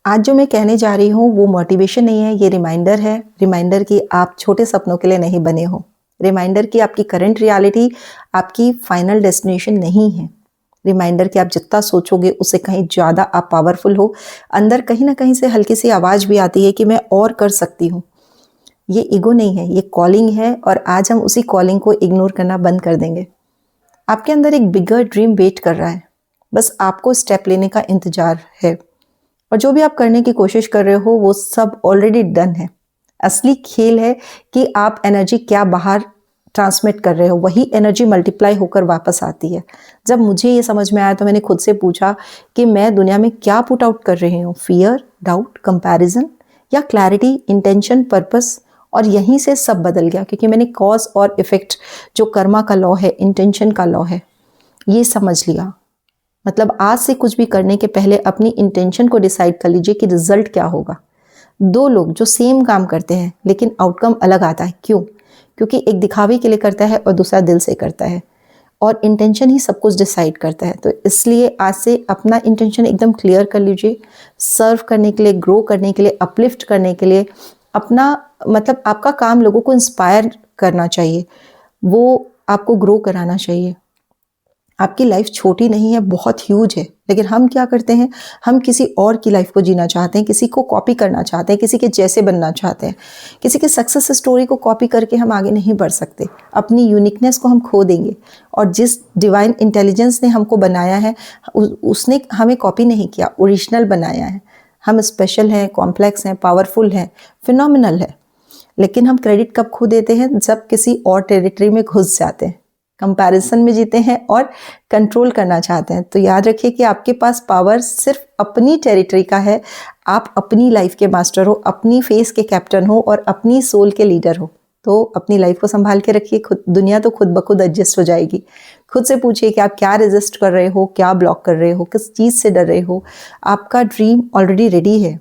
आज जो मैं कहने जा रही हूँ वो मोटिवेशन नहीं है, ये रिमाइंडर है। रिमाइंडर कि आप छोटे सपनों के लिए नहीं बने हो। रिमाइंडर कि आपकी करंट रियलिटी आपकी फाइनल डेस्टिनेशन नहीं है। रिमाइंडर कि आप जितना सोचोगे उससे कहीं ज़्यादा आप पावरफुल हो। अंदर कहीं ना कहीं से हल्की सी आवाज़ भी आती है कि मैं और कर सकती हूँ। ये ईगो नहीं है, ये कॉलिंग है, और आज हम उसी कॉलिंग को इग्नोर करना बंद कर देंगे। आपके अंदर एक बिगर ड्रीम वेट कर रहा है, बस आपको स्टेप लेने का इंतजार है। और जो भी आप करने की कोशिश कर रहे हो वो सब ऑलरेडी डन है। असली खेल है कि आप एनर्जी क्या बाहर ट्रांसमिट कर रहे हो, वही एनर्जी मल्टीप्लाई होकर वापस आती है। जब मुझे ये समझ में आया तो मैंने खुद से पूछा कि मैं दुनिया में क्या पुट आउट कर रही हूँ, फियर, डाउट, कंपैरिजन या क्लैरिटी, इंटेंशन, पर्पस। और यहीं से सब बदल गया, क्योंकि मैंने कॉज और इफेक्ट, जो कर्मा का लॉ है, इंटेंशन का लॉ है, ये समझ लिया। मतलब आज से कुछ भी करने के पहले अपनी इंटेंशन को डिसाइड कर लीजिए कि रिजल्ट क्या होगा। दो लोग जो सेम काम करते हैं लेकिन आउटकम अलग आता है, क्यों? क्योंकि एक दिखावे के लिए करता है और दूसरा दिल से करता है, और इंटेंशन ही सब कुछ डिसाइड करता है। तो इसलिए आज से अपना इंटेंशन एकदम क्लियर कर लीजिए। सर्व करने के लिए, ग्रो करने के लिए, अपलिफ्ट करने के लिए, अपना मतलब आपका काम लोगों को इंस्पायर करना चाहिए, वो आपको ग्रो कराना चाहिए। आपकी लाइफ छोटी नहीं है, बहुत ह्यूज है। लेकिन हम क्या करते हैं, हम किसी और की लाइफ को जीना चाहते हैं, किसी को कॉपी करना चाहते हैं, किसी के जैसे बनना चाहते हैं। किसी के सक्सेस स्टोरी को कॉपी करके हम आगे नहीं बढ़ सकते। अपनी यूनिकनेस को हम खो देंगे। और जिस डिवाइन इंटेलिजेंस ने हमको बनाया है, उसने हमें कॉपी नहीं किया, ओरिजिनल बनाया है। हम स्पेशल हैं, कॉम्प्लेक्स हैं, पावरफुल हैं, फिनोमिनल है। लेकिन हम क्रेडिट कब खो देते हैं? जब किसी और टेरिटरी में घुस जाते हैं, कंपैरिजन में जीते हैं और कंट्रोल करना चाहते हैं। तो याद रखिए कि आपके पास पावर सिर्फ अपनी टेरिटरी का है। आप अपनी लाइफ के मास्टर हो, अपनी फेस के कैप्टन हो और अपनी सोल के लीडर हो। तो अपनी लाइफ को संभाल के रखिए। खुद दुनिया तो खुद ब खुद एडजस्ट हो जाएगी। खुद से पूछिए कि आप क्या रेजिस्ट कर रहे हो, क्या ब्लॉक कर रहे हो, किस चीज़ से डर रहे हो। आपका ड्रीम ऑलरेडी रेडी है,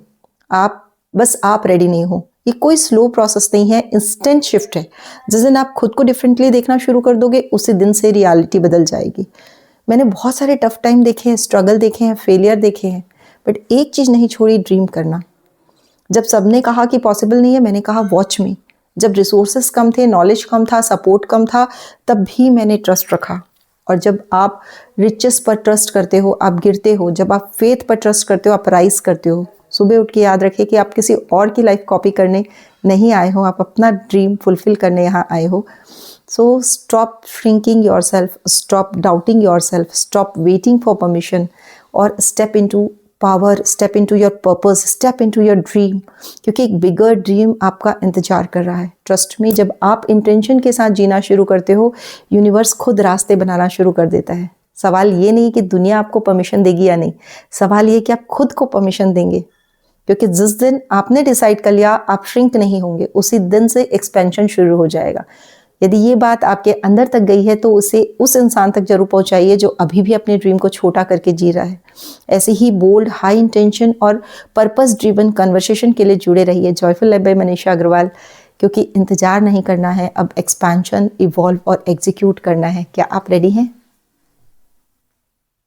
आप रेडी नहीं हो। ये कोई स्लो प्रोसेस नहीं है, इंस्टेंट शिफ्ट है। जिस दिन आप खुद को डिफरेंटली देखना शुरू कर दोगे, उसी दिन से रियलिटी बदल जाएगी। मैंने बहुत सारे टफ टाइम देखे हैं, स्ट्रगल देखे हैं, फेलियर देखे हैं, बट एक चीज़ नहीं छोड़ी, ड्रीम करना। जब सबने कहा कि पॉसिबल नहीं है, मैंने कहा वॉच मी। जब रिसोर्सेस कम थे, नॉलेज कम था, सपोर्ट कम था, तब भी मैंने ट्रस्ट रखा। और जब आप रिचेस पर ट्रस्ट करते हो, आप गिरते हो। जब आप फेथ पर ट्रस्ट करते हो, आप राइज करते हो। सुबह उठ के याद रखिए कि आप किसी और की लाइफ कॉपी करने नहीं आए हो, आप अपना ड्रीम फुलफिल करने यहाँ आए हो। So stop shrinking yourself, stop doubting yourself, stop waiting for permission, और step into power, step into your purpose, step into your dream. क्योंकि एक बिगर ड्रीम आपका इंतजार कर रहा है। ट्रस्ट में, जब आप इंटेंशन के साथ जीना शुरू करते हो, यूनिवर्स खुद रास्ते बनाना शुरू कर देता है। सवाल ये नहीं कि दुनिया आपको परमिशन देगी या नहीं, सवाल ये कि आप खुद को परमिशन देंगे। क्योंकि जिस दिन आपने डिसाइड कर लिया आप श्रिंक नहीं होंगे, उसी दिन से एक्सपेंशन शुरू हो जाएगा। यदि ये बात आपके अंदर तक गई है तो उसे उस इंसान तक जरूर पहुंचाइए जो अभी भी अपने ड्रीम को छोटा करके जी रहा है। ऐसे ही बोल्ड, हाई इंटेंशन और पर्पस ड्रिवन कन्वर्सेशन के लिए जुड़े रहिए joyful life by Manisha Agarwal. क्योंकि इंतजार नहीं करना है, अब एक्सपेंशन, इवॉल्व और एग्जीक्यूट करना है। क्या आप रेडी हैं?